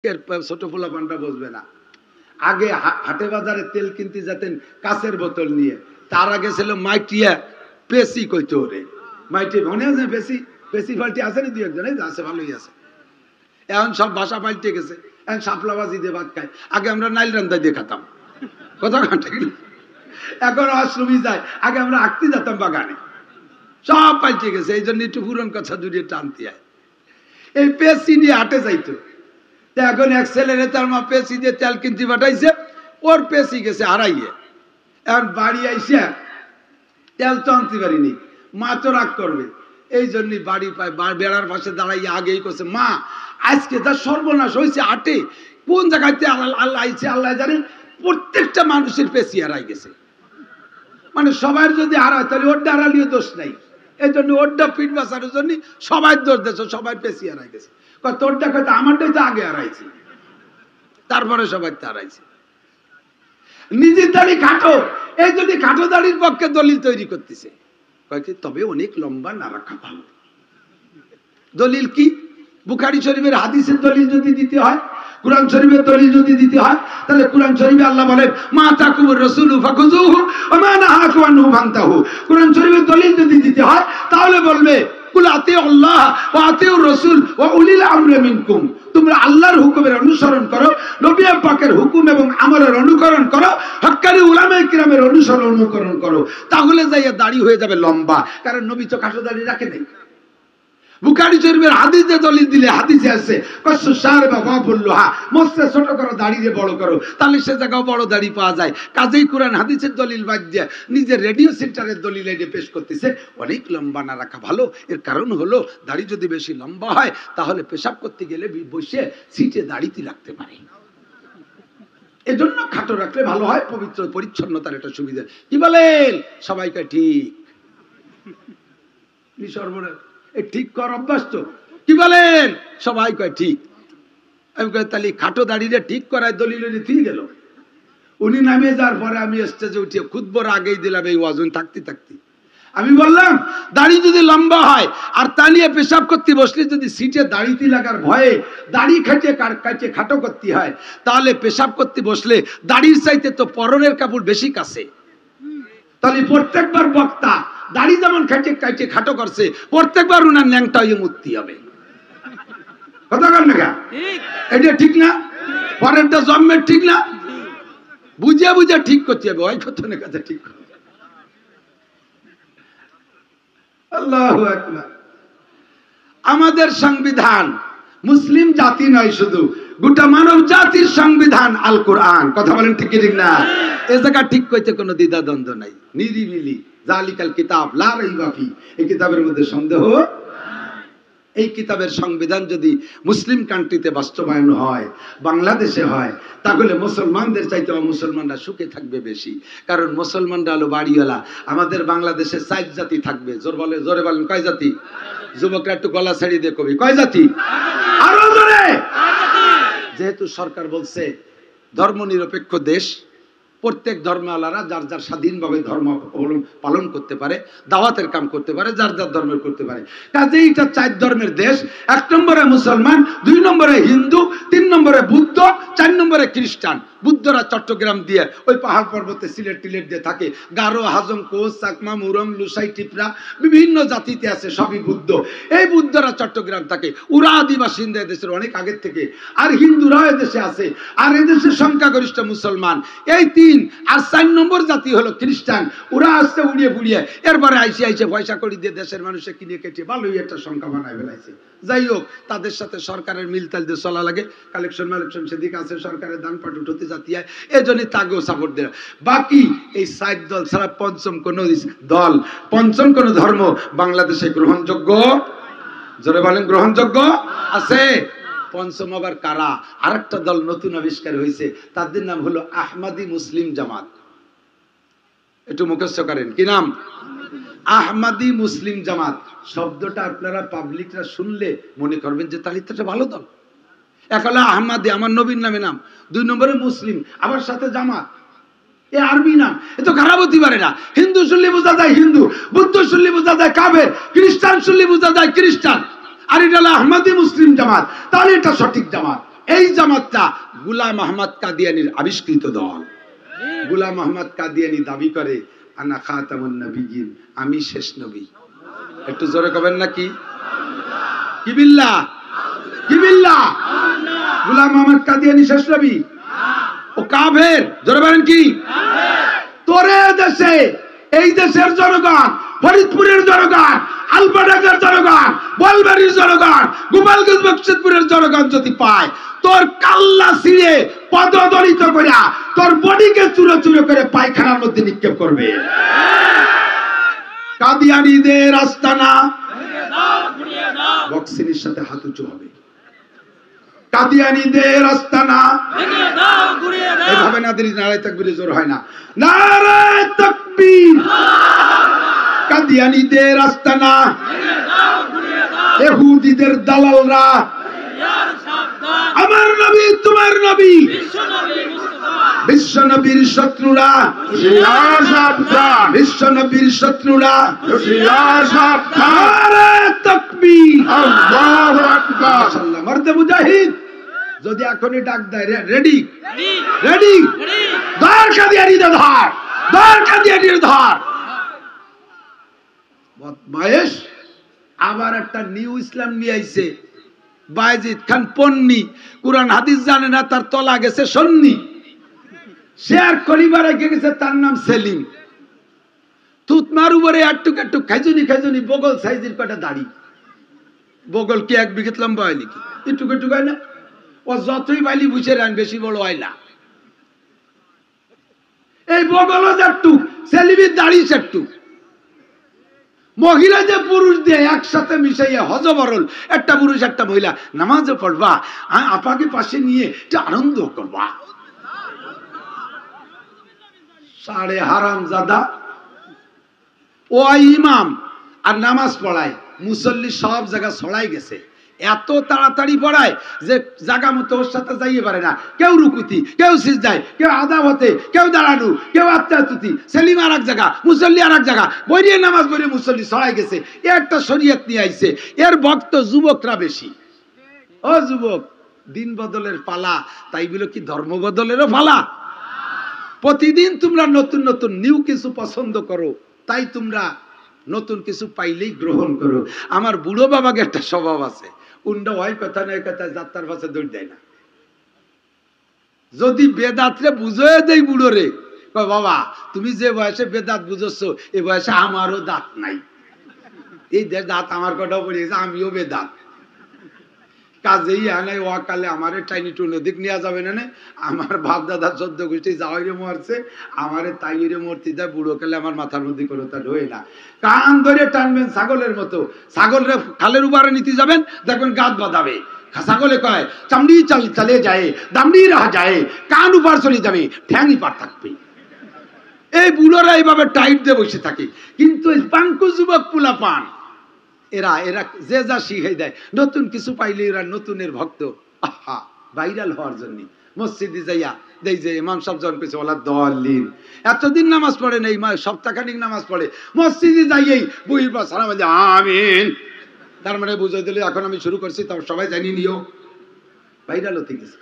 ছোট পোলা পান্ডা বসবে না। আগে হাটে বাজারে তেল কিনতে যেতেন কাঁচের বোতল নিয়ে, তার আগে ছিল মাইটিয়া পেসি কইতো ওরে, মাইটি মনে আছে পেসি, পেসি পাল্টি আছে না দুই একজন, আছে ভালোই আছে। এখন সব ভাষা পাল্টে গেছে, এখন শাপলাবাজি দিয়ে ভাত খায়। আগে আমরা নাইল রান্দা দিয়ে খাতাম, কথা কাটা গেল। এখন অশ্রমী যায়, আগে আমরা আঁকতে যেতাম বাগানে। সব পাল্টে গেছে, এই জন্য একটু পুরন কথা জুড়িয়ে টানতে হয়। এই পেসি নিয়ে হাটে যাইতো, এখন এক ছেলেরে তার মা পেসি দিয়ে তেল কিনতে পাঠাইছে, ওর পেসি গেছে হারাইয়ে। এখন বাড়ি আইসে তেল তো আনতে পারিনি, মা তো রাগ করবে, এই জন্যই বাড়ি পায় বেড়ার পাশে দাঁড়াইয়ে আগেই করছে, মা আজকে তার সর্বনাশ হয়েছে হাটে, কোন জায়গাতে আল্লাহ আইছে আল্লাহ জানেন, প্রত্যেকটা মানুষের পেসি হারাই গেছে। মানে সবার যদি হারায় তাহলে ওরটা হারালিও দোষ নাই, এই জন্য ওরটা পিঠ বাঁচানোর জন্য সবাই দোষ দিয়েছে, সবাই পেসি হারাই গেছে। তোরটা কথা আমারটাই তো আগে হারাইছে, তারপরে সবাই তো হারাইছে। নিজের দাড়ি খাটো, এই জন্য খাটো দাড়ির পক্ষে দলিল তৈরি করতেছে, কয়েছে তবে অনেক লম্বা না রাখা ভালো। দলিল কি? বুখারী শরীফের হাদিসের দলিল যদি দিতে হয়, কুরআন শরীফের দলিল যদি দিতে হয়, তাহলে কুরআন শরীফে আল্লাহ বলেন মা তাকুর রাসূলু ফাকুযুহু ওয়া মা নাহাকুম আনহু ফান্তাহু। কুরআন শরীফের দলিল যদি দিতে হয় তাহলে বলবে কুল আতিউল্লাহ ওয়া আতিউর রাসূল ওয়া উলিল আমরি মিনকুম, তোমরা আল্লাহর হুকুমের অনুসরণ করো, নবী পাকের হুকুম এবং আমলের অনুকরণ করো, হক্কানি উলামায়ে কিরামের অনুকরণ করো, তাহলে যাইয়া দাড়ি হয়ে যাবে লম্বা। কারণ নবী তো খাটো দাড়ি রাখে নাই। বুখারী শরীফের হাদিসে দলিল দিলে হাদিসে আছে কসু শারবা ওয়াবুল্লাহা, মোসে ছোট করো দাড়িরে বড় করো, তাহলে সে জায়গাও বড় দাড়ি পাওয়া যায়। কাজেই কুরআন হাদিসের দলিল বাদ দিয়ে নিজের রেডিও সেন্টারের দলিল এনে পেশ করতেছে অনেক লম্বা না রাখা ভালো। এর কারণ হলো দাড়ি যদি বেশি লম্বা হয় তাহলে পেশাব করতে গেলে বসে সিটে দাড়িতে রাখতে পারে, এজন্য খাটো রাখলে ভালো হয়, পবিত্র পরিচ্ছন্নতার একটা সুবিধা। কি বলেন সবাইকে? ঠিক সর্বনাশ, ঠিক কর অভ্যাস তো। কি বলেন সবাই? কয় ঠিক। আমি কই তাহলে খাটো দাড়িটা ঠিক করায় দলিল ঠিক গেল। উনি নামে যাওয়ার পরে আমি স্টেজে উঠে খুতবার আগেই দিলাম এই ওয়াজ থাকতে থাকতে। আমি বললাম দাড়ি যদি লম্বা হয় আর তা নিয়ে পেশাব করতে বসলে যদি সিটে দাড়িতে লাগার ভয়ে দাড়ি কাটে খাটো করতে হয়, তাহলে পেশাব করতে বসলে দাড়ির চাইতে তো পরনের কাপড় বেশি কাছে। তাহলে প্রত্যেকবার বক্তা দাড়ি যেমন কাটে খাটো করছে, প্রত্যেকবার উনার ন্যাংটা হয়ে মুক্তি হবে। কথা বল না, এটা ঠিক না? পরেরটা জন্মের ঠিক না? বুঝে বুঝে ঠিক করতে হবে, ওই কথা কাছে ঠিক করতে। আল্লাহু আকবার। আমাদের সংবিধান মুসলিম জাতি নয়, শুধু গোটা মানব জাতির সংবিধান আল কোরআন। কথা বলেন ঠিক ঠিক না? এ জায়গা ঠিক কইতে কোনো দ্বিধা দ্বন্দ্ব নাই, নিরিবিলি জালিকাল কিতাব লা রাইবা ফি, এই কিতাবের মধ্যে সন্দেহ। এই কিতাবের সংবিধান যদি মুসলিম কান্ট্রিতে বাস্তবায়ন হয়, বাংলাদেশে হয়, তাহলে মুসলমানদের চাইতে মুসলমানরা সুখে থাকবে বেশি। কারণ মুসলমানরা হলো বাড়িওয়ালা। আমাদের বাংলাদেশে 4 জাতি থাকবে। জোরে বলেন কয় জাতি? যুবকরা একটু গলা ছেড়ে দিয়ে কবি কয় জাতি? আরো জোরে। যেহেতু সরকার বলছে ধর্মনিরপেক্ষ দেশ, প্রত্যেক ধর্মাওয়ালারা যার যার স্বাধীনভাবে ধর্ম পালন করতে পারে, দাওয়াতের কাম করতে পারে, যার যার ধর্মের করতে পারে। কাজেই এটা 4 ধর্মের দেশ। 1 নম্বরে মুসলমান, 2 নম্বরে হিন্দু, 3 নম্বরে বুদ্ধ, 4 নম্বরে খ্রিস্টান। বুদ্ধরা চট্টগ্রাম দিয়ে ওই পাহাড় পর্বতে সিলেট টিলেট দিয়ে থাকে। গারো, হাজং, কোচ, চাকমা, মুরং, লুসাই, টিপরা, বিভিন্ন জাতিতে আছে, সবই বুদ্ধ। এই বুদ্ধরা চট্টগ্রাম থাকে। উরা আদিবাসী দেশের অনেক আগের থেকে। আর হিন্দুরাও এদেশে আছে। আর এদেশের সংখ্যাগরিষ্ঠ মুসলমান। এই 3। আর 4 নম্বর জাতি হলো খ্রিস্টান। ওরা আসছে উড়িয়ে ফুড়িয়ে, এরপরে আইসে পয়সা করি দিয়ে দেশের মানুষের কিনে কেটে ভালোই একটা সংখ্যা বানায় ফেলাইছে। যাই হোক, তাদের সাথে সরকারের মিলতাল দিয়ে চলা লাগে। কালেকশন সেদিকে আছে, সরকারের দান পাট উঠতে জাতি হয়, এই জন্য তাকেও সাপোর্ট দেয়। বাকি এই 4 দল ছাড়া পঞ্চম কোন ধর্ম বাংলাদেশে গ্রহণযোগ্য? জোরে বলেন গ্রহণযোগ্য আছে? পঞ্চম আবার কারা? আরেকটা দল নতুন আবিষ্কার হয়েছে, তাদের নাম হলো আহমদী মুসলিম জামাত। একটু মুখস্থ করেন, কি নাম? আহমদী মুসলিম জামাত। শব্দটা আপনারা পাবলিকরা শুনলে মনে করবেন যে তাহলে তো ভালো দল। এক হলো আহমদী, আমার নবীর নামে নাম, 2 নম্বরে মুসলিম, আবার সাথে জামাত, এ আরবি নাম, এ তো খারাপ হতে পারে না। হিন্দু শুনলে বোঝা যায় হিন্দু, বুদ্ধ শুনলে বোঝা যায় কাফের, খ্রিস্টান শুনলে বোঝা যায় খ্রিস্টান। আর এটা হলো আহমদী মুসলিম জামাত, তাহলে এটা সঠিক জামাত। এই জামাতটা গোলাম আহমদ কাদিয়ানির আবিষ্কৃত দল। গোলাম আহমদ কাদিয়ানি দাবি করে আনা খাতামুন নবিয়্যিন, আমি শেষ নবী। একটু জোরে কবেন না কি? কি বিল্লাহ, কি বিল্লাহ? গোলাম আহমদ কাদিয়ানি শেষ নবী? ও কাফের। জোরে বলেন কি? তোরে দেশে, এই দেশের জনগণ, ফরিদপুরের জনগণ, আলপাডাঙ্গার জনগণ, বলবাড়ির জনগণ, গোপালগঞ্জ বক্সিতপুরের জনগণ যদি পায়, তোর কাল্লা ছিঁড়ে পদদলিত করে তোর বডিকে চুরো চুরো করে পায়খানার মধ্যে নিক্ষেপ করবে। কাদিয়ানীদের আস্তানা বক্সির সাথে হাত উঁচু হবে। কাদিয়ানীদের আস্তানা এভাবে না দিলে নারায়ে তাকবীরে জোর হয় না। নারায়ে তাকবীর। কাদিয়ানীদের আস্তানা, ইহুদিদের দালালরা, আমার নবী তোমার নবী, বিশ্ব নবীর শত্রুরা, বিশ্ব নবীর শত্রুরা, নারায়ে তাকবীর, আল্লাহু আকবার। মাশাআল্লাহ। মর্দে মুজাহিদ যদি এখনই ডাক দেয়, রেডি রেডি, ধর কাদিয়ানীদের ধর, ধর কাদিয়ানীর ধর। বদমায়েশ আবার একটা নিউ ইসলাম নিয়ে আইছে, বায়েজিদ খান পন্নী, কুরআন হাদিস জানে না, তার তলা গেছে সন্নি। সে আর কলিবার রেখে গেছে, তার নাম সেলিম। তুতমার উপরে একটুক একটুক খাইজুনি খাইজুনি, বগল সাইজের কটা দাড়ি। বগল কি 1 বিঘত লম্বা হয় নাকি? একটুক একটুক হয় না? ও যতই বাইলি বুঝে রান, বেশি বড় হয় না। এই বগল একটু, সেলিমের দাড়ি একটু। মহিলা যে পুরুষ দিয়ে একসাথে মিশাইয়া হজবরল, একটা পুরুষ একটা মহিলা নামাজও পড়বা, আপাকে পাশে নিয়ে আনন্দ করবা। সাড়ে হারাম জাদা ও ইমাম আর নামাজ পড়ায়, মুসল্লি সব জায়গা ছড়াই গেছে। এত তাড়াতাড়ি পড়ায় যে জায়গা মতো ওর সাথে যাইয়ে পারে না। কেউ রুকুতি, কেউ সিজদায়, কেউ আদাবতে, কেউ দাঁড়ানো, কেউ আত্মাতুতি। সেলিম আর এক জায়গা, মুসল্লি আর এক জায়গা, বইরিয়ে নামাজ পড়িয়ে মুসল্লি ছড়াই গেছে। এ একটা শরীয়ত নিয়ে আইছে। এর ভক্ত যুবকরা বেশি। ও যুবক, দিন বদলের পালা, তাই বলে কি ধর্ম বদলেরও পালা? প্রতিদিন তোমরা নতুন নতুন নিউ কিছু পছন্দ করো, তাই তোমরা নতুন কিছু পাইলেই গ্রহণ করো। আমার বুড়ো বাবাকে একটা স্বভাব আছে, উন্ডা হয় কথা নয় কথা, যাত্রার পাশে দৌড় দেয় না। যদি বেদাতরে বুঝে দেয় বুড়ো রে, বাবা তুমি যে বয়সে বেদাত বুঝছো, এই বয়সে আমারও দাঁত নাই। এই দাঁত আমার কথাও পড়ে গেছে, আমিও বেদাত। কাজেই আনাই ওয়াকালে আমারে টাইনি টু নদীক নেওয়া যাবে না। আমার বাপ দাদা 14 গোষ্ঠী যাওয়াইরে মরছে, আমারে তাইরে মরতে দেয়। বুড়ো কালে আমার মাথার মধ্যে কোনো তা রয়ে না। কান ধরে টানবেন ছাগলের মতো, ছাগলরে খালের উপরে নিতে যাবেন, দেখবেন গাছ বাঁধাবে। ছাগলে কয় চামড়ি চাল চালে যায়, দামড়ি রাহা যায়, কান উপর চলে যাবে, ঠ্যাংই পার থাকবে। এই বুড়োরা এইভাবে টাইট দিয়ে বসে থাকে। কিন্তু এই পাঙ্কু যুবক পোলা পান, এরা এরা যে যা শিখাই দেয়, নতুন কিছু পাইলে এরা নতুনের ভক্ত। আহা, ভাইরাল হওয়ার জন্য মসজিদে যাইয়া দেই যে ইমাম সাহেব জন পেছে ওলা দলিন, এতদিন নামাজ পড়ে না, এই সপ্তাহখানিক নামাজ পড়ে, মসজিদে যাইয়েই বইয়ের পর সারা বাজে আমিন। তার মানে বুঝাই দিলে এখন আমি শুরু করছি, তাও সবাই জানি নিও। ভাইরাল হতে গেছে।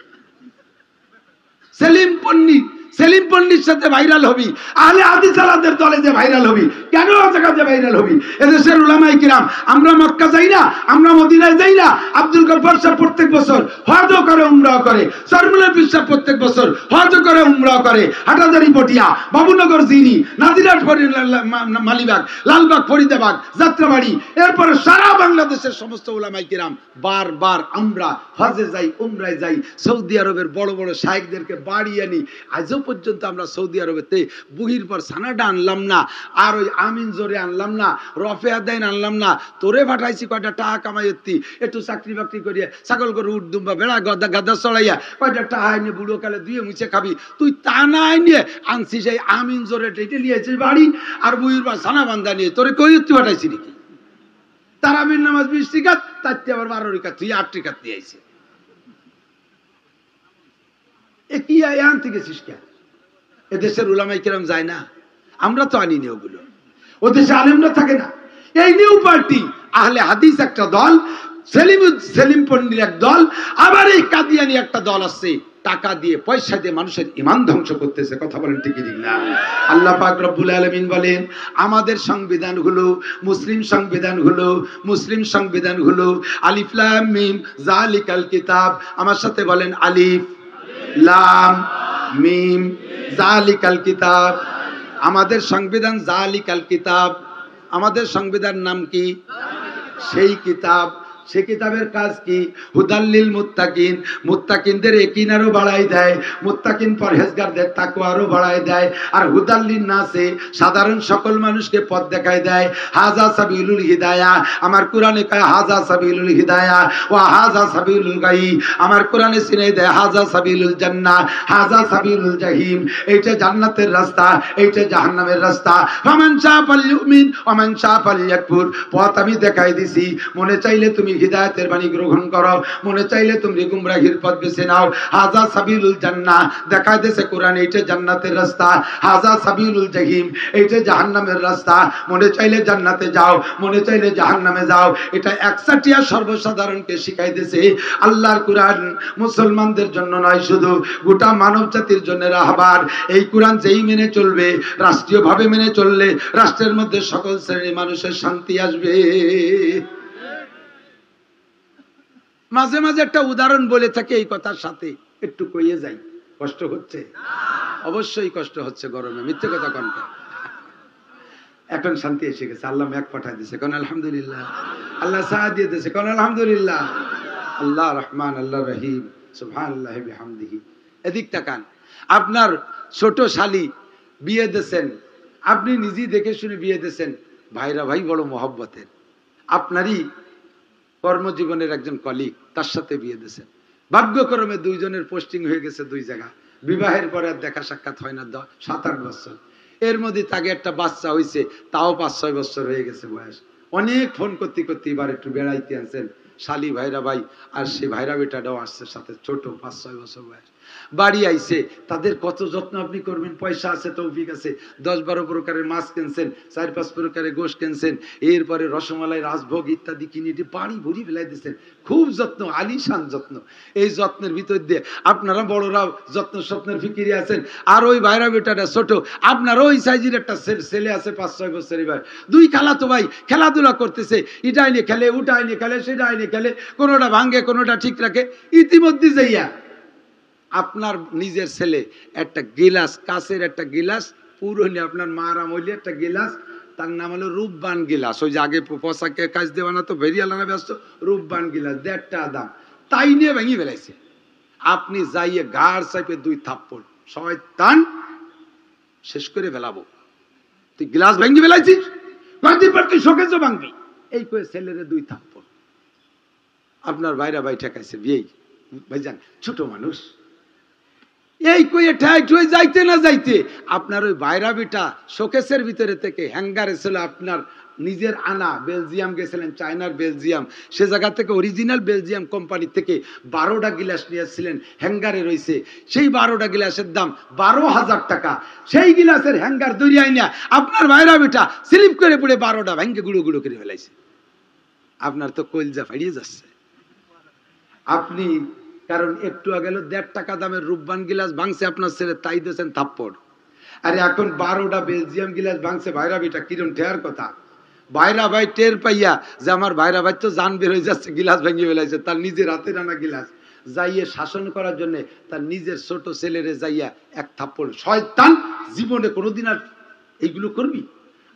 সেলিম পন্নী, সেলিম পন্ডির সাথে ভাইরাল হবি, আহলে হাদিস আলাদের দলে যে ভাইরাল হবি, কেন জায়গাতে ভাইরাল হবি? এদেশের উলামায়ে কিরাম, আমরা মক্কা যাই না, আমরা মদিনায় যাই না। আব্দুল গফফার সাহেব প্রত্যেক বছর হজ করে, উমরাও করে। সরমুল্লাহ পীর সাহেব প্রত্যেক বছর হজ করে, উমরাও করে। হাটাজারি পটিয়া, বাবুনগর জিনি, নাজিরাট মালিবাগ, লালবাগ, ফরিদাবাগ, যাত্রাবাড়ি, এরপরে সারা বাংলাদেশের সমস্ত উলামায়ে কিরাম বারবার আমরা হজে যাই, উমরায় যাই। সৌদি আরবের বড় বড় শায়েখদেরকে বাড়ি আনি। আজও পর্যন্ত আমরা সৌদি আরবেতে বুহির পর সানাডা আনলাম না, আর ওই আমিন জোরে আনলাম না, রফে আদাইন আনলাম না। তোরে পাঠাইছি কয়টা টাকা কামাইতি, একটু চাকরি বাকরি করিয়া ছাগল করে উঠ দুম্বা বেড়া গদা গাদা চড়াইয়া কয়টা টাকা এনে বুড়ো কালে দুয়ে মুছে খাবি। তুই তা না নিয়ে আনছিস এই আমিন জোরে টেটে নিয়েছিস বাড়ি, আর বুহির পর সানা বান্ধা নিয়ে তোরে কই তুই পাঠাইছি নাকি? তারাবির নামাজ 20 রিকাত, তাইতে আবার 12 রিকাত, তুই 8 রিকাত দিয়ে আইছে। এ কি আনতে গেছিস কেন? এদেশের উলামায়ে কিরাম যায় না, আমরা তো আনি নি ওগুলো। ওদেশে আলেমরা থাকে না। এই নিউ পার্টি আহলে হাদিস একটা দল, সেলিম পন্ডির এক দল, আবার এই কাদিয়ানি একটা দল আছে, টাকা দিয়ে পয়সা দিয়ে মানুষের ঈমান ধ্বংস করতেছে। কথা বলেন ঠিক না? আল্লাহ পাক রব্বুল আলামিন বলেন আমাদের সংবিধান হলো মুসলিম সংবিধান হলো আলিফ লাম মিম যালিকাল কিতাব। আমার সাথে বলেন আলিফ লাম মিম যালিকাল কিতাব। আমাদের সংবিধান যালিকাল কিতাব। আমাদের সংবিধান নাম কি? সেই কিতাব। সে কিতাবের কাজ কি? হুদাল্লিল মুত্তাকিন, মুত্তাকিনদের ইয়াকিন আরো বাড়ায় দেয়, মুত্তাকিন পরহেজগারদের তাকওয়া আরো বাড়ায় দেয়। আর হুদাল্লিন নাসে, সাধারণ সকল মানুষকে পথ দেখায় দেয়। হাজা সাবিলুল হিদায়া, আমার কোরআনে কয় হাজা সাবিলুল হিদায়া ওয়া হাজা সাবিলুল গাই। আমার কোরআনে চিনাই দেয় হাজা সাবিলুল জান্নাহ, হাজা সাবিলুল জাহিম। এইটা জান্নাতের রাস্তা, এইটা জাহান্নামের রাস্তা। ফামান শাআ ফালইউমিন ওয়া মান শাআ ফালইয়াকফুর। পথ আমি দেখাই দিছি, মনে চাইলে তুমি হিদায়াতের বাণী গ্রহণ করো, মনে চাইলে তুমি গুমরাহির পথ বেছে নাও। হাজা সাবিলুল জান্নাহ দেখাই দিয়েছে কোরআন, এইটা জান্নাতের রাস্তা। হাজা সাবিলুল জাহিম, এইটা জাহান্নামের রাস্তা। মনে চাইলে জান্নাতে যাও, মনে চাইলে জাহান্নামে যাও। এটা একসাটিয়া সর্বসাধারণকে শিখাই দিয়েছে আল্লাহর কোরআন। মুসলমানদের জন্য নয়, শুধু গোটা মানব জাতির জন্য রাহবার। এই কোরআন যেই মেনে চলবে, রাষ্ট্রীয়ভাবে মেনে চললে রাষ্ট্রের মধ্যে সকল শ্রেণীর মানুষের শান্তি আসবে। মাঝে মাঝে একটা উদাহরণ বলে থাকে এই কথার সাথে, একটু কইয়ে যাই। কষ্ট হচ্ছে? অবশ্যই কষ্ট হচ্ছে গরমে, মিথ্যে কথা কনটা। এখন শান্তি এসে গেছে, আল্লাহ মেঘ পাঠাই দিয়েছে, কোন আলহামদুলিল্লাহ। আল্লাহ সাহা দিয়ে দিয়েছে, কোন আলহামদুলিল্লাহ। আল্লাহ রহমান, আল্লাহ রহিম, সুবহানাল্লাহ বিহামদিহি। এদিক তাকান, আপনার ছোট শালি বিয়ে দিয়েছেন, আপনি নিজেই দেখে শুনে বিয়ে দিয়েছেন। ভাইরা ভাই বড় মহব্বতের, আপনারই কর্মজীবনের একজন কলিগ, তার সাথে বিয়ে দিয়েছেন। ভাগ্যক্রমে দুইজনের পোস্টিং হয়ে গেছে দুই জায়গা। বিবাহের পরে আর দেখা সাক্ষাৎ হয় না 7-8 বছর। এর মধ্যে তাকে একটা বাচ্চা হয়েছে, তাও 5-6 বছর হয়ে গেছে বয়স। অনেক ফোন করতে করতে এবার একটু বেড়াইতে আনছেন শালি ভাইরা ভাই, আর সে ভাইরা বেটাটাও আসছে সাথে, ছোট 5-6 বছর বয়স। বাড়ি আইছে, তাদের কত যত্ন আপনি করবেন। পয়সা আছে, তৌফিক আছে, 10-12 প্রকারের মাছ কিনছেন, 4-5 প্রকারের গোশ কিনছেন, এরপরে রসমালাই, রাজভোগ ইত্যাদি কিনে বাড়ি ভরি ফেলাই দিচ্ছেন। খুব যত্ন, আলিশান যত্ন। এই যত্নের ভিতর দিয়ে আপনারা বড়রাও যত্ন স্বপ্নের ফিকিরে আছেন। আর ওই ভাইরা বেটাটা ছোট, আপনার ওই সাইজের একটা ছেলে আছে 5-6 বছর। এবার দুই খালাতো ভাই খেলাধুলা করতেছে, এটা আইনে খেলে, ওটা আইনে খেলে, সেটা আইনে খেলে, কোনোটা ভাঙ্গে, কোনোটা ঠিক রাখে। ইতিমধ্যে যাইয়া আপনার নিজের ছেলে একটা গিলাস, কাছের একটা গিলাস, পুরনো আপনার মার আমলে একটা গিলাস, তার নাম হলো রূপবান গিলাস। ওই যে আগে পোশাকে কাজ দেওয়া না তো, বেরিয়ালানা ব্যস্ত, রূপবান গিলাস 1.5 দাম, তাই নিয়ে ভেঙে ফেলাইছে। আপনি যাইয়ে গাড় চাইপে 2 থাপ্পড়, শয়তান শেষ করে ফেলাবো, তুই গ্লাস ভেঙে ফেলাইছিস, কয়েকদিন পর তুই শোকেজও ভাঙবি, এই করে ছেলেরে 2 থাপ্পড়। আপনার ভাইরা ভাই ঠেকাইছে বিয়েই, ভাইজান ছোট মানুষ, এই কইয়ে ঠাই ঠুই যাইতে না যাইতে আপনার ওই বাইরা বেটা শোকেসের ভিতরে থেকে হ্যাঙ্গারে ছিল আপনার নিজের আনা, বেলজিয়াম গেছিলেন, চায়নার বেলজিয়াম, সে জায়গা থেকে অরিজিনাল বেলজিয়াম কোম্পানি থেকে 12টা গিলাস নিয়েছিলেন, হ্যাঙ্গারে রয়েছে। সেই 12টা গিলাসের দাম 12,000 টাকা। সেই গিলাসের হ্যাঙ্গার দরিয়ায় না আপনার বাইরা বেটা স্লিপ করে পড়ে 12টা ভেঙ্গে গুঁড়ো গুঁড়ো করে ফেলাইছে। আপনার তো কলজা ফাড়িয়ে যাচ্ছে। আপনি কারণ একটু আগে 1.5 টাকা দামের রূপবান গিলাস ভাঙছে আপনার ছেলে, তাই দিয়েছেন থাপ্পড়। আরে এখন 12টা বেলজিয়াম গিলাস ভাঙছে ভাইরা বেটা, কিরম ঠেয়ার কথা। ভাইরা ভাই টের পাইয়া যে আমার ভাইরা ভাই তো জান বের হয়ে যাচ্ছে, গিলাস ভেঙে ফেলাইছে, তার নিজের হাতে রানা গিলাস যাইয়ে শাসন করার জন্য তার নিজের ছোট ছেলেরে যাইয়া এক থাপ্পড়। শয়তান, জীবনে কোনোদিন আর এইগুলো করবি?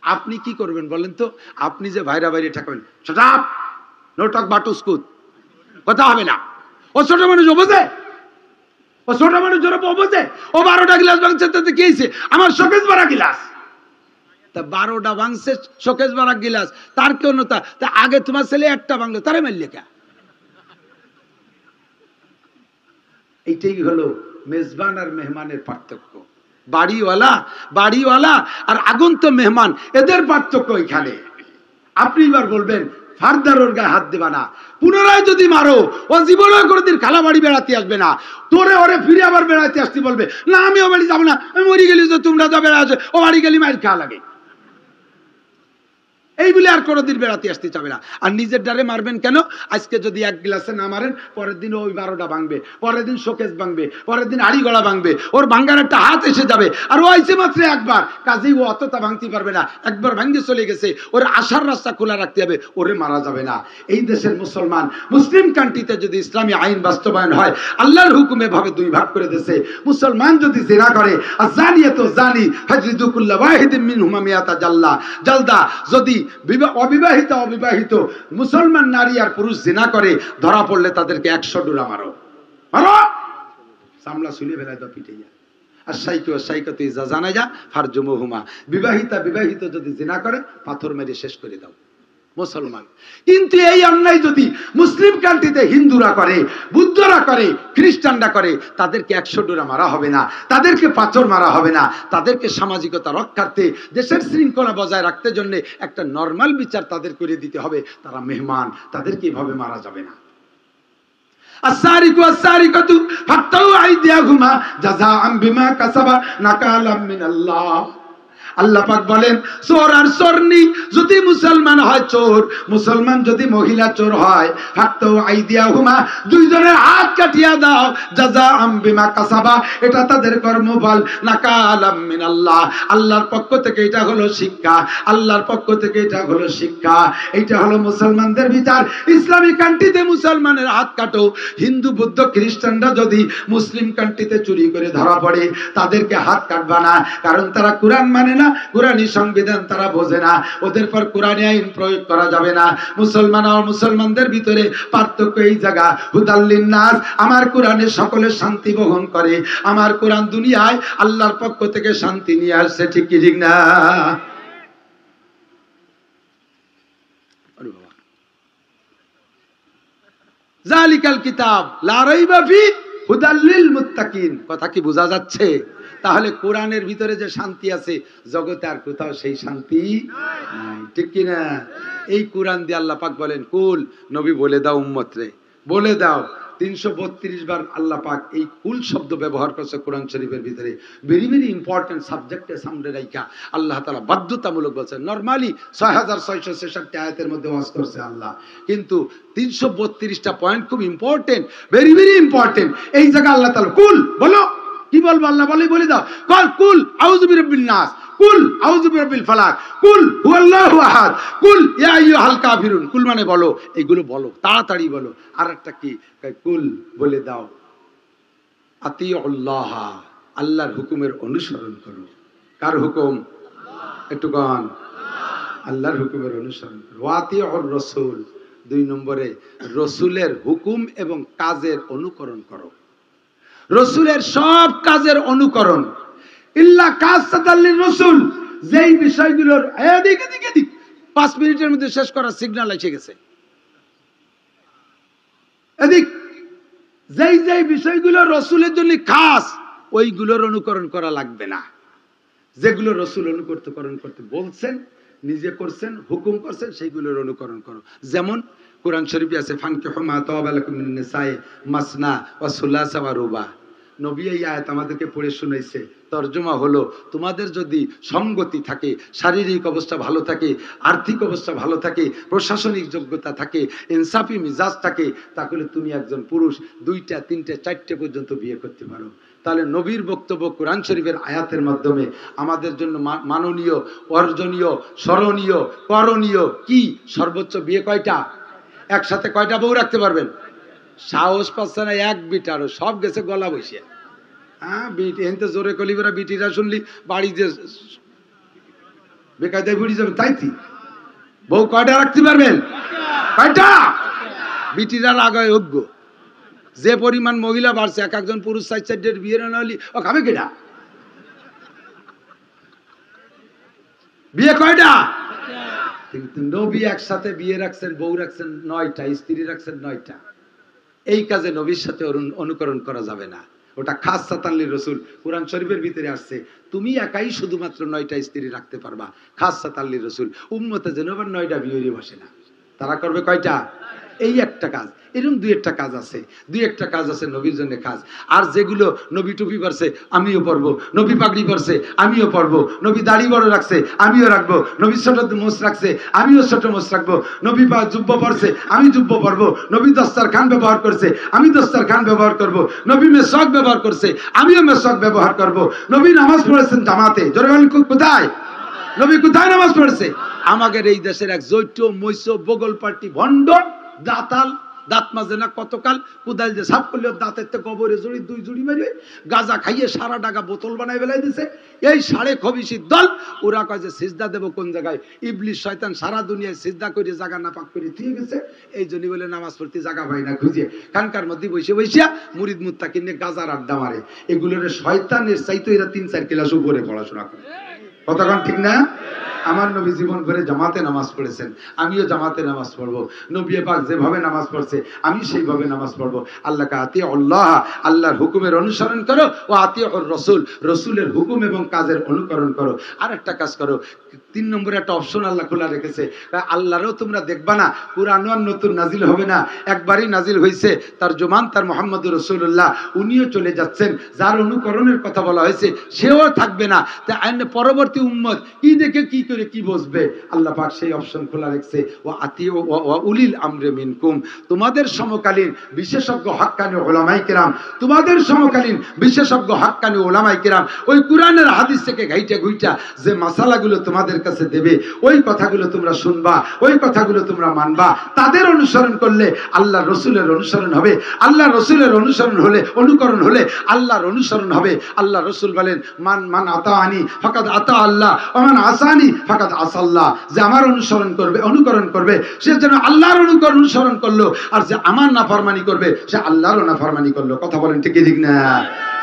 আপনি কি করবেন বলেন তো? আপনি যে ভাইরা বাইরে ঠেকাবেন, শাট আপ, নো টক বাটুসকুত, কথা হবে না। ও ছোট মানুষ বোঝে, ও ছোট মানুষ বোঝে। ও 12টা গিলাস ভাঙছে, তাতে কি হয়েছে? আমার শোকেস ভরা গিলাস, তা 12টা ভাঙছে শোকেস ভরা গিলাস, তার কেউ নতা। তা আগে তোমার ছেলে একটা ভাঙলো, তারে মারলে কে? এইটাই হলো মেজবান আর মেহমানের পার্থক্য। বাড়িওয়ালা আর আগন্ত মেহমান, এদের পার্থক্য এখানে। আপনি এবার বলবেন ফার্দার ওর গায়ে হাত দেবা না, পুনরায় যদি মারো ও জীবনে কোনোদিন খালা বাড়ি বেড়াতে আসবে না, তোরে ওরে ফিরে আবার বেড়াতে আসতে বলবে না, আমি ও বাড়ি যাবো না, আমি মরি গেলি তো তোমরা যা বেড়া আছে, ও বাড়ি গেলি মায়ের খাওয়া লাগে। এই বলে আর কোনোদিন বেড়াতে আসতে চাবে না। আর নিজের ডারে মারবেন কেন? আজকে যদি এক গ্লাসে না মারেন, পরের দিন ওই 12টা ভাঙবে, পরের দিন শোকেস ভাঙবে, পরের দিন আড়ি গলা ভাঙবে, ওর ভাঙ্গার একটা হাত এসে যাবে। আর ও আইছে মাত্র একবার, কাজেই ও অতটা ভাঙতে পারবে না। একবার ভাঙতে চলে গেছে, ওর আসার রাস্তা খোলা রাখতে হবে, ওরে মারা যাবে না। এই দেশের মুসলমান, মুসলিম কান্ট্রিতে যদি ইসলামী আইন বাস্তবায়ন হয়, আল্লাহর হুকুমে ভাবে দুই ভাগ করে দিয়েছে। মুসলমান যদি জিনা করে, আযানিয়াতু যানি ফাজলিদু কুল্লা ওয়াহিদিন মিনহুমা মিয়াতা জালদা, যদি অবিবাহিত মুসলমান নারী আর পুরুষ জিনা করে ধরা পড়লে তাদেরকে 100 ডোরা মারো, সামলা শুলে ফেলায় তো পিটাইয়া। আর সাইকত ইজা জানাজা ফারজুমুহুমা, বিবাহিত যদি জিনা করে পাথর মেরে শেষ করে দাও। মুসলমান। কিন্তু এই অন্যায় যদি মুসলিম কান্ট্রিতে হিন্দুরা করে, বুদ্ধরা করে, খ্রিস্টানরা করে, তাদেরকে 100 ডোরা মারা হবে না, তাদেরকে পাথর মারা হবে না, তাদেরকে সামাজিকতা রক্ষার্থে, দেশের শৃঙ্খলা বজায় রাখতে জন্য একটা নরমাল বিচার তাদের করে দিতে হবে। তারা মেহমান, তাদেরকে এভাবে মারা যাবে না। আস-সারিকু ফাক্তাউ আইদিয়াহুমা জাযাআম বিমা কাসাবা নাকালাম মিনাল্লাহ। আল্লাহ পাক বলেন, চোর আর চোরনি যদি মুসলমান হয় চোর, মুসলমান যদি মহিলা চোর হয়, ফাক্তাউ আইদিয়াহুমা, দুইজনের হাত কাটিয়া দাও, জাযাআম বিমা কাসাবা, এটা তাদের কর্মফল, নাকালাম মিনাল্লাহ, আল্লাহর পক্ষ থেকে এটা হলো শিক্ষা, আল্লাহর পক্ষ থেকে এটা হলো শিক্ষা। এটা হলো মুসলমানদের বিচার। ইসলামী কান্ট্রিতে মুসলমানের হাত কাটো, হিন্দু বুদ্ধ খ্রিস্টানরা যদি মুসলিম কান্ট্রিতে চুরি করে ধরা পড়ে, তাদেরকে হাত কাটবা না, কারণ তারা কোরআন মানে না, কোরআনী সংবিধান তারা বোঝে না, ওদের পর কোরআনী আইন প্রয়োগ করা যাবে না। মুসলমান আর মুসলমানদের ভিতরে পার্থক্য এই জায়গা, হুদাল্লিন নাস, আমার কোরআনে সকলের শান্তি বহন করে, আমার কোরআন দুনিয়ায় আল্লাহর পক্ষ থেকে শান্তি নিয়ে আসছে, ঠিক কি ঠিক না? জালিকাল কিতাব লা রাইবা ফি হুদাল লিল মুত্তাকিন। কথা কি বোঝা যাচ্ছে? তাহলে কোরআনের ভিতরে যে শান্তি আছে, জগতে আর কোথাও সেই শান্তি নাই, ঠিক কি না? এই কোরআন দিয়ে আল্লাহ পাক বলেন, কুল, নবী বলে দাও উম্মতরে, বলে দাও। 332 বার আল্লাহ পাক এই কুল শব্দ ব্যবহার করছে কোরআন শরীফের ভিতরে। ভেরি ভেরি ইম্পর্টেন্ট সাবজেক্টে সামনে রাখা আল্লাহ তাআলা বাধ্যতামূলক বলছেন। নরমালি 6666 আয়াতের মধ্যে ওয়াজ করছে আল্লাহ, কিন্তু 332টা পয়েন্ট খুব ইম্পর্টেন্ট, ভেরি ভেরি ইম্পর্টেন্ট। এই জায়গা আল্লাহ তাআলা কুল বলো, কি বলবো আল্লাহ বলে দাও, কুল আউযু বিরাব্বিন নাস, কুল আউযু বিরাব্বিল ফালাক, কুল হুয়াল্লাহু আহাদ, কুল ইয়া আইয়ুহাল কাফিরুন। কুল মানে বলো, এগুলো বলো, তাড়াতাড়ি বলো। আর একটা কি, কুল বলে দাও আতিউল্লাহ, আল্লাহর হুকুমের অনুসরণ করো। কার হুকুম? একটু গান, আল্লাহর হুকুমের অনুসরণ করো। ওয়াতিউর রাসূল, 2 নম্বরে রাসূলের হুকুম এবং কাজের অনুকরণ করো। রাসূলের সব কাজের অনুকরণ, ইল্লা কাসাতাল লির-রাসূল, যেই বিষয়গুলোর এদিক 5 মিনিটের মধ্যে শেষ করার সিগন্যাল এসে গেছে, এদিক যেই বিষয়গুলো রাসূলের জন্য খাস, ওইগুলোর অনুকরণ করা লাগবে না। যেগুলো রাসূল অনুকরণ করতে বলছেন, নিজে করছেন, হুকুম করছেন, সেইগুলোর অনুকরণ করো। যেমন কোরআন শরীফে আছে, ফানকিহু মা তাওবা লাকুম মিন নিসাই মাসনা ওয়া সুলাসা ওয়া রুবা। নবী এই আয়াত আমাদেরকে পড়ে শুনাইছে, তরজমা হলো, তোমাদের যদি সঙ্গতি থাকে, শারীরিক অবস্থা ভালো থাকে, আর্থিক অবস্থা ভালো থাকে, প্রশাসনিক যোগ্যতা থাকে, ইনসাফি মিজাজ থাকে, তাহলে তুমি একজন পুরুষ 2টা 3টে 4টে পর্যন্ত বিয়ে করতে পারো। তাহলে নবীর বক্তব্য কোরআন শরীফের আয়াতের মাধ্যমে আমাদের জন্য মাননীয়, অর্জনীয়, স্মরণীয়, করণীয় কি? সর্বোচ্চ বিয়ে কয়টা? একসাথে কয়টা বউ রাখতে পারবেন? সাহস পাচ্ছে না এক বিটারও, সব গেছে গলা বসে। হ্যাঁ, বিটি এনতে জোরে কলিবেরা, বিটিরা শুনলি বাড়ি যে বেকায়দায় বুড়ি যাবে, তাইতি বউ কয়টা রাখতে পারবেন? কয়টা? বিটিরা লাগায় অজ্ঞ, যে পরিমাণ মহিলা বাড়ছে, এক একজন পুরুষ 4-4 বিয়ে না হলি ও খাবে কিনা? বিয়ে কয়টা? কিন্তু নবী একসাথে বিয়ে রাখছেন, বউ রাখছেন 9টা, স্ত্রী রাখছেন 9টা। এই কাজে নবীর সাথে অনুকরণ করা যাবে না, ওটা খাসসাতান লির-রাসূল। কোরআন শরীফের ভিতরে আসছে, তুমি একাই শুধুমাত্র 9টা স্ত্রী রাখতে পারবা, খাসসাতান লির-রাসূল। উম্মতে যেন আবার 9টা বিয়ে বসে না, তারা করবে কয়টা? এই একটা কাজ, এরকম দুই একটা কাজ আছে, দুই একটা কাজ আছে নবীর জন্য কাজ। আর যেগুলো নবী টুপি পরছে আমিও পরবো, নবী পাগড়ি পরছে আমিও পরবো, নবী দাড়ি বড় রাখছে আমিও রাখবো, নবী ছোট মোষ রাখছে আমিও ছোট মোষ রাখবো, নবী জুব্ব পরছে আমি জুব্ব পরবো, নবী দস্তারখান ব্যবহার করছে আমি দস্তারখান ব্যবহার করবো, নবী মেসওয়াক ব্যবহার করছে আমিও মেসওয়াক ব্যবহার করবো, নবী নামাজ পড়েছেন জামাতে, জোরে বলেন কোথায়? নবী কোথায় নামাজ পড়েছে? আমাদের এই দেশের এক জৈট মৈশ বগল পার্টি ভণ্ড দাতাল, দাঁত মাজে না কতকাল, কোদাল যে সাফ করলে দাঁতের তো কবরে জড়ি দুই জুড়ি মারবে, গাঁজা খাইয়ে সারা টাকা বোতল বানাই বেলাই দিছে। এই সাড়ে খবিসির দল, ওরা কয় যে সিজদা দেবো কোন জায়গায়, ইবলিশ শয়তান সারা দুনিয়ায় সিজদা করে জায়গা না পাক করে দিয়ে গেছে, এই জন্যই বলে নামাজ পড়তে জায়গা পাই না খুঁজে খানকার মধ্যে বসে বসিয়া মুরিদ মুত্তা কিনে গাজার আড্ডা মারে। এগুলোর শয়তানের চাইতো এরা 3-4 ক্লাস উপরে পড়াশোনা করে। কতক্ষণ ঠিক না? আমার নবী জীবন করে জামাতে নামাজ পড়েছেন, আমিও জামাতে নামাজ পড়বো। নবী পাক যেভাবে নামাজ পড়ছে আমি সেইভাবে নামাজ পড়বো। আল্লাহকে আতিউ আল্লাহ, আল্লাহর হুকুমের অনুসরণ করো, ও আতিউ রসুল, রসুলের হুকুম এবং কাজের অনুকরণ করো। আর একটা কাজ করো, 3 নম্বরে একটা অপশন আল্লাহ খোলা রেখেছে, আল্লাহরও তোমরা দেখবা না, কুরআন আর নতুন নাজিল হবে না, একবারই নাজিল হয়েছে, তার জমান তার মুহাম্মদুর রাসূলুল্লাহ, উনিও চলে যাচ্ছেন, যার অনুকরণের কথা বলা হয়েছে সেও থাকবে না। তা পরবর্তী উম্মত কি দেখে কি করে কি বসবে, আল্লাহ পাক সেই অপশন খোলা রেখেছে, ও আতিউ ওয়া উলিল আমরি মিনকুম, তোমাদের সমকালীন বিশেষজ্ঞ হাক্কানি উলামায়ে কেরাম, তোমাদের সমকালীন বিশেষজ্ঞ হাক্কানি উলামায়ে কেরাম ওই কুরআনের হাদিস থেকে ঘাইটা ঘুইটা যে মাসালাগুলো তোমাদের কাছে দেবে, ওই কথাগুলো তোমরা শুনবা, ওই কথাগুলো তোমরা মানবা, তাদের অনুসরণ করলে আল্লাহ রসুলের অনুসরণ হবে, আল্লাহ রসুলের অনুসরণ হলে অনুকরণ হলে আল্লাহর অনুসরণ হবে। আল্লাহ রসুল বলেন মান আতাআনি ফাকাদ আতা আল্লাহ ওয়া মান আসানি ফাকাদ আসাল্লাহ, যে আমার অনুকরণ করবে সে যেন আল্লাহর অনুসরণ করলো, আর যে আমার নাফরমানি করবে সে আল্লাহর নাফরমানি করলো। কথা বলেন ঠিক ঠিক না?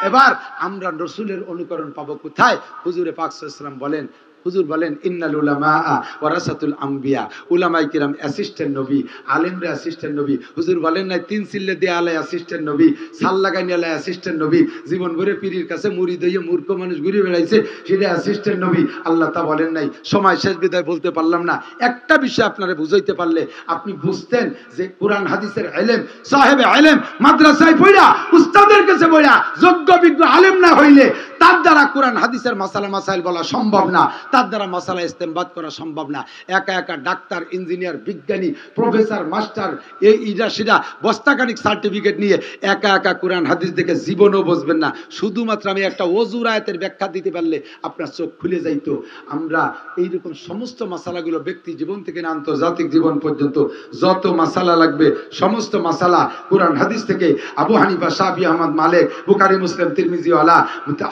এবার আমরা রসুলের অনুকরণ পাবো কোথায়? হুজুরে পাক সাল্লাল্লাহু আলাইহি ওয়াসাল্লাম বলেন, হুজুর বলেন ইন্নাল উলামা ওয়ারাসাতুল আম্বিয়া, উলামায়ে কিরাম অ্যাসিস্ট্যান্ট নবী, আলেমরা অ্যাসিস্ট্যান্ট নবী। হুজুর বলেন না 3 সিল্লে দিয়ে আলাই অ্যাসিস্ট্যান্ট নবী, সাল লাগানি আলাই অ্যাসিস্ট্যান্ট নবী, জীবন ভরে পীরের কাছে মুরিদ হইয়া মূর্খ মানুষ ঘুরে বেড়াইছে সেটা অ্যাসিস্ট্যান্ট নবী। আল্লাহ তা বলেন নাই। সময় শেষ, বিদায় বলতে পারলাম না। একটা বিষয় আপনারা বুঝাইতে পারলে আপনি বুঝতেন যে কোরআন হাদিসের ইলম, সাহেবে ইলম মাদ্রাসায় পড়া উস্তাদের কাছে পড়া যোগ্য বিজ্ঞ আলেম না হইলে তার দ্বারা কোরআন হাদিসের মাসাইল বলা সম্ভব না, তার দ্বারা মাসালা ইস্তেমবাদ করা সম্ভব না। একা একা ডাক্তার, ইঞ্জিনিয়ার, বিজ্ঞানী, প্রফেসর, মাস্টার, এই ইডা সিডা বস্তাখানিক সার্টিফিকেট নিয়ে একা একা কোরআন হাদিস দেখে জীবনও বুঝবেন না। শুধুমাত্র আমি একটা ওযুর আয়াতের ব্যাখ্যা দিতে পারলে আপনার চোখ খুলে যাইতো। আমরা এইরকম সমস্ত মাসালাগুলো ব্যক্তি জীবন থেকে না আন্তর্জাতিক জীবন পর্যন্ত যত মাসালা লাগবে সমস্ত মাসালা কোরআন হাদিস থেকে আবু হানিফা, শাফি, আহমদ, মালিক, বুখারী, মুসলিম, তিরমিজি ওয়ালা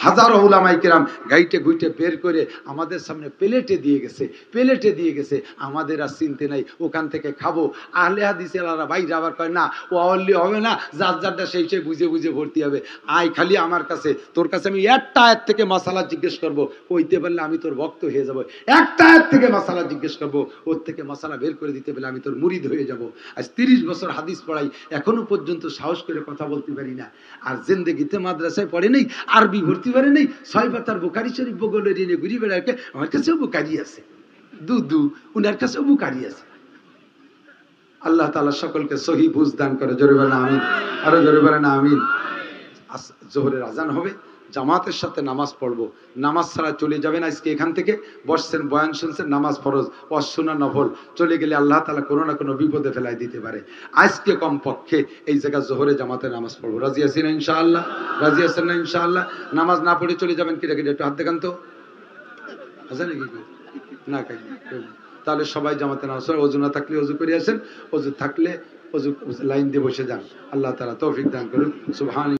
হাজারো উলামায়ে কিরাম গাইটে গুইটে বের করে আমাদের সামনে প্লেটে দিয়ে গেছে। আমাদের আর চিনতে নাই, ওখান থেকে খাবো। আহলে হাদিসেরা বাইরে আবার কয় না ও অলি হবে না, যার যারটা সেই বুঝে ভর্তি হবে। আয় খালি আমার কাছে, তোর কাছে আমি একটা আয়াত থেকে মাসালা জিজ্ঞেস করবো, কইতে পারলে আমি তোর ভক্ত হয়ে যাব। একটা আয়াত থেকে মাসালা জিজ্ঞেস করবো, ওর থেকে মাসালা বের করে দিতে পারলে আমি তোর মুরিদ হয়ে যাব। আজ 30 বছর হাদিস পড়াই, এখনো পর্যন্ত সাহস করে কথা বলতে পারি না। আর জিন্দেগিতে মাদ্রাসায় পড়ে নেই, আরবি ভর্তি পারে নেই, 6 পাতার বুখারী শরীফ বগলে নিয়ে ঘুরি বেড়াকে, আমার কাছেও বুখারী আছে, উনার কাছেও বুখারী আছে। আল্লাহ তাআলা সকলকে সহি বুঝ দান করে। জোরে বলেন আমিন, আরো জোরে বলেন আমিন। জোহরের আজান হবে, জামাতের সাথে নামাজ পড়বো, নামাজ ছাড়া চলে যাবেন। আজকে এখান থেকে বসছেন, বয়ান শুনছেন, নামাজ ফরজ, অসুন্নাহ নফল, চলে গেলে আল্লাহ তাআলা কোনো না কোনো বিপদে ফেলাই দিতে পারে। আজকে কমপক্ষে এই জায়গা জোহরে জামাতে নামাজ পড়বো। রাজি আছেন না ইনশাআল্লাহ? রাজি আছেন না ইনশাআল্লাহ? নামাজ না পড়ে চলে যাবেন কিরা কিরা, একটু হাত দেখান তো, আছে নাকি? না, তাহলে সবাই জামাতে নামাজ পড়ে। ওযু না থাকলে ওযু করে আসেন, ওযু থাকলে ওযু লাইন দিয়ে বসে যান। আল্লাহ তাআলা তৌফিক দান করুন। সুবহান।